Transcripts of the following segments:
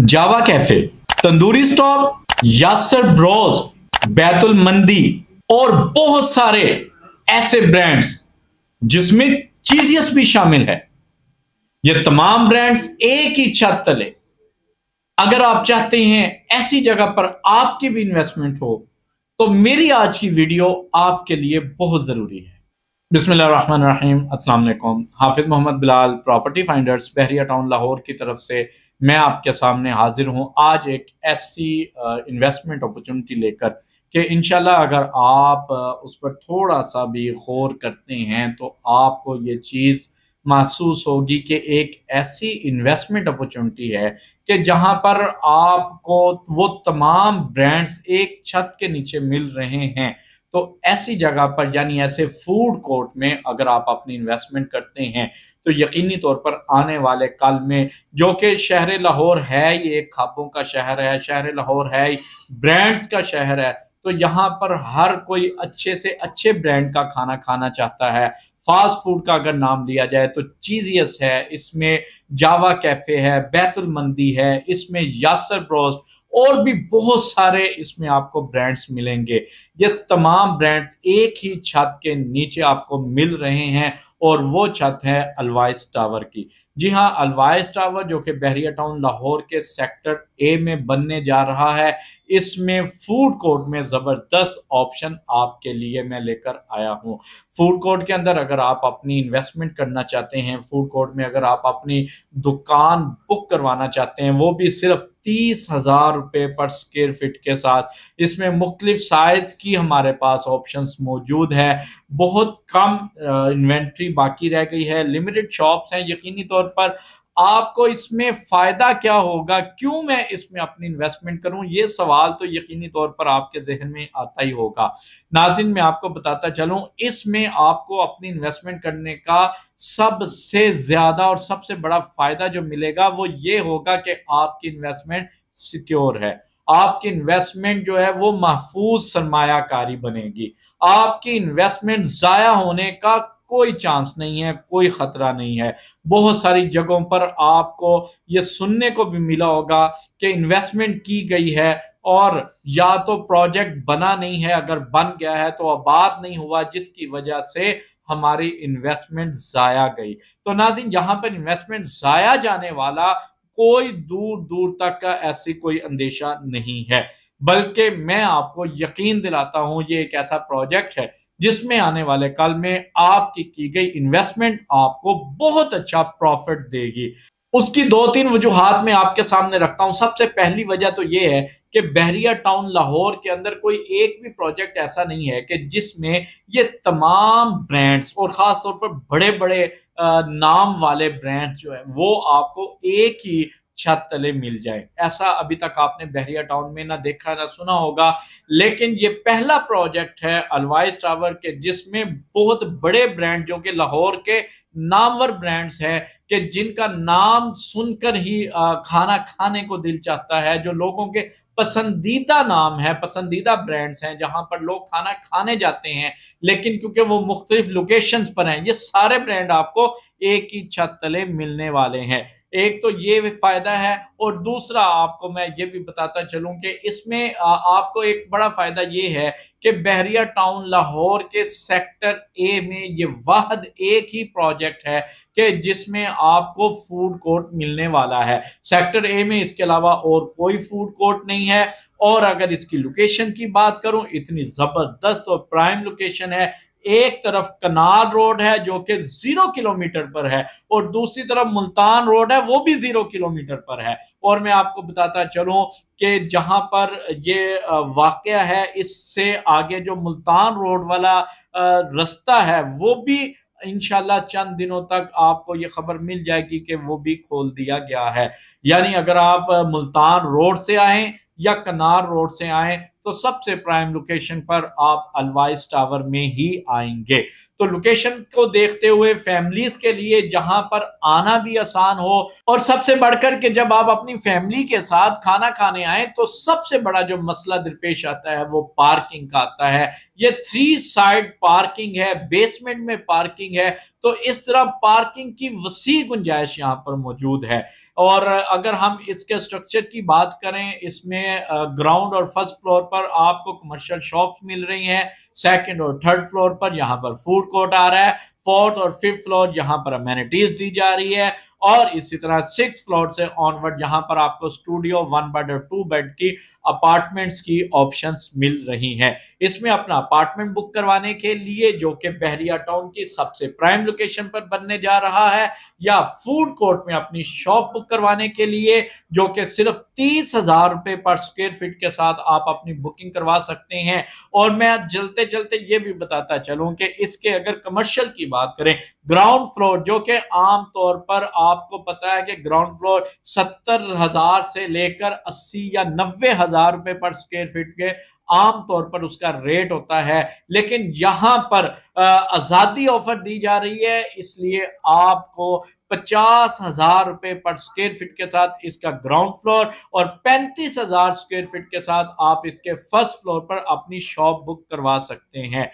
जावा cafe, tandoori stop, Yasar bros, Baitul Mandi और बहुत सारे ऐसे ब्रांड्स जिसमें चीजियस भी शामिल है। ये तमाम ब्रांड्स एक ही छत तले। अगर आप चाहते हैं ऐसी जगह पर आपकी भी इन्वेस्टमेंट हो तो मेरी आज की वीडियो आपके लिए बहुत जरूरी है। बिस्मिल्लाहिर्रहमानिर्रहीम, अस्सलाम वालेकुम। हाफिज मोहम्मद बिलाल, प्रॉपर्टी फाइंडर्स, बहरिया टाउन लाहौर की तरफ से मैं आपके सामने हाजिर हूं आज एक ऐसी इन्वेस्टमेंट अपॉर्चुनिटी लेकर कि इंशाल्लाह अगर आप उस पर थोड़ा सा भी गौर करते हैं तो आपको ये चीज़ महसूस होगी कि एक ऐसी इन्वेस्टमेंट अपॉर्चुनिटी है कि जहां पर आपको वो तमाम ब्रांड्स एक छत के नीचे मिल रहे हैं। तो ऐसी जगह पर यानी ऐसे फूड कोर्ट में अगर आप अपनी इन्वेस्टमेंट करते हैं तो यकीनी तौर पर आने वाले कल में, जो कि शहर लाहौर है, ये एक ख्वाबों का शहर है, शहर लाहौर है ब्रांड्स का शहर है, तो यहाँ पर हर कोई अच्छे से अच्छे ब्रांड का खाना खाना चाहता है। फास्ट फूड का अगर नाम लिया जाए तो चीजियस है, इसमें जावा कैफे है, बैतुल मंदी है, इसमें यासर ब्रोस्ट और भी बहुत सारे इसमें आपको ब्रांड्स मिलेंगे। ये तमाम ब्रांड्स एक ही छत के नीचे आपको मिल रहे हैं और वो छत है अलवाइस टावर की। जी हाँ, अलवाइस टावर जो कि बहरिया टाउन लाहौर के सेक्टर ए में बनने जा रहा है। इसमें फूड कोर्ट में ज़बरदस्त ऑप्शन आपके लिए मैं लेकर आया हूँ। फूड कोर्ट के अंदर अगर आप अपनी इन्वेस्टमेंट करना चाहते हैं, फूड कोर्ट में अगर आप अपनी दुकान बुक करवाना चाहते हैं, वो भी सिर्फ 30,000 रुपये पर स्क्वायर फीट के साथ, इसमें मुख्तलिफ साइज की हमारे पास ऑप्शंस मौजूद है। बहुत कम इन्वेंट्री बाकी रह गई है, लिमिटेड शॉप्स हैं। यकीनी तौर पर आपको इसमें फायदा क्या होगा, क्यों मैं इसमें अपनी इन्वेस्टमेंट करूं, ये सवाल तो यकीनी तौर पर आपके जहन में आता ही होगा। नाज़रीन, मैं आपको बताता चलूं, इसमें आपको अपनी इन्वेस्टमेंट करने का सबसे ज्यादा और सबसे बड़ा फायदा जो मिलेगा वो ये होगा कि आपकी इन्वेस्टमेंट सिक्योर है। आपकी इन्वेस्टमेंट जो है वो महफूज सरमायाकारी बनेगी। आपकी इन्वेस्टमेंट जाया होने का कोई चांस नहीं है, कोई खतरा नहीं है। बहुत सारी जगहों पर आपको ये सुनने को भी मिला होगा कि इन्वेस्टमेंट की गई है और या तो प्रोजेक्ट बना नहीं है, अगर बन गया है तो आबाद नहीं हुआ, जिसकी वजह से हमारी इन्वेस्टमेंट जाया गई। तो नाज़रीन, यहाँ पर इन्वेस्टमेंट जाया जाने वाला कोई दूर दूर तक का ऐसी कोई अंदेशा नहीं है, बल्कि मैं आपको यकीन दिलाता हूं ये एक ऐसा प्रोजेक्ट है जिसमें आने वाले कल में आपकी की गई इन्वेस्टमेंट आपको बहुत अच्छा प्रॉफिट देगी। उसकी दो तीन वजूहात मैं आपके सामने रखता हूं। सबसे पहली वजह तो ये है कि बहरिया टाउन लाहौर के अंदर कोई एक भी प्रोजेक्ट ऐसा नहीं है कि जिसमें ये तमाम ब्रांड्स और खास तौर पर बड़े बड़े नाम वाले ब्रांड्स जो है वो आपको एक ही छत तले मिल जाए। ऐसा अभी तक आपने बहरिया टाउन में ना देखा ना सुना होगा, लेकिन ये पहला प्रोजेक्ट है अलवाइस टावर के जिसमें बहुत बड़े ब्रांड जो कि लाहौर के नामवर ब्रांड्स हैं कि जिनका नाम सुनकर ही खाना खाने को दिल चाहता है, जो लोगों के पसंदीदा नाम है, पसंदीदा ब्रांड्स हैं, जहां पर लोग खाना खाने जाते हैं लेकिन क्योंकि वो मुख्तलिफ लोकेशंस पर हैं, ये सारे ब्रांड आपको एक ही छत तले मिलने वाले हैं। एक तो ये फायदा है और दूसरा आपको मैं ये भी बताता चलूं कि इसमें आपको एक बड़ा फायदा ये है कि बहरिया टाउन लाहौर के सेक्टर ए में ये वाहिद एक ही प्रोजेक्ट है कि जिसमें आपको फूड कोर्ट मिलने वाला है। सेक्टर ए में इसके अलावा और कोई फूड कोर्ट नहीं है। और अगर इसकी लोकेशन की बात करूं, इतनी जबरदस्त और प्राइम लोकेशन है। एक तरफ कनाल रोड है जो कि 0 किलोमीटर पर है और दूसरी तरफ मुल्तान रोड है, वो भी 0 किलोमीटर पर है। और मैं आपको बताता चलूं कि जहां पर ये वाकया है, इससे आगे जो मुल्तान रोड वाला रास्ता है वो भी इंशाल्लाह चंद दिनों तक आपको ये खबर मिल जाएगी कि वो भी खोल दिया गया है। यानी अगर आप मुल्तान रोड से आए या कनार रोड से आए तो सबसे प्राइम लोकेशन पर आप अलवाइस टावर में ही आएंगे। तो लोकेशन को देखते हुए फैमिलीज के लिए जहां पर आना भी आसान हो, और सबसे बढ़कर के जब आप अपनी फैमिली के साथ खाना खाने आए तो सबसे बड़ा जो मसला दरपेश आता है वो पार्किंग का आता है। ये 3 साइड पार्किंग है, बेसमेंट में पार्किंग है, तो इस तरह पार्किंग की वसी गुंजाइश यहाँ पर मौजूद है। और अगर हम इसके स्ट्रक्चर की बात करें, इसमें ग्राउंड और फर्स्ट फ्लोर पर आपको कमर्शियल शॉप्स मिल रही हैं, सेकंड और थर्ड फ्लोर पर यहाँ पर फूड कोर्ट आ रहा है, फोर्थ और फिफ्थ फ्लोर यहाँ पर अमेनिटीज दी जा रही है, और इसी तरह सिक्स फ्लोर से ऑनवर्ड यहाँ पर आपको स्टूडियो 1 बेड और 2 बेड की अपार्टमेंट्स की ऑप्शंस मिल रही हैं। इसमें अपना अपार्टमेंट बुक करवाने के लिए, जो कि बहरिया टाउन की सबसे प्राइम लोकेशन पर बनने जा रहा है, या फूड कोर्ट में अपनी शॉप बुक करवाने के लिए, जो कि सिर्फ 30,000 रुपए पर स्क्वायर फीट के साथ आप अपनी बुकिंग करवा सकते हैं। और मैं चलते चलते ये भी बताता चलूं कि इसके अगर कमर्शियल की बात करें, ग्राउंड फ्लोर जो कि आम तौर पर आपको पता है कि ग्राउंड फ्लोर 70,000 से लेकर 80 या 90,000 रुपए पर स्क्वायर फीट के आम तौर पर उसका रेट होता है, लेकिन यहां पर आजादी ऑफर दी जा रही है, इसलिए आपको 50,000 रुपए पर स्क्वायर फीट के साथ इसका ग्राउंड फ्लोर और 35,000 स्क्वायर फीट के साथ आप इसके फर्स्ट फ्लोर पर अपनी शॉप बुक करवा सकते हैं।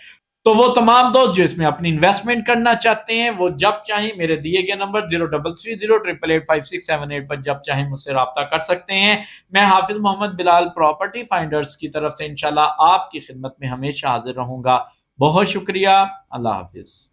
तो वो तमाम दोस्त जो इसमें अपनी इन्वेस्टमेंट करना चाहते हैं, वो जब चाहे मेरे दिए गए नंबर 0330888678 पर जब चाहे मुझसे राब्ता कर सकते हैं। मैं हाफिज मोहम्मद बिलाल प्रॉपर्टी फाइंडर्स की तरफ से इंशाल्लाह आपकी खिदमत में हमेशा हाजिर रहूंगा। बहुत शुक्रिया। अल्लाह हाफिज।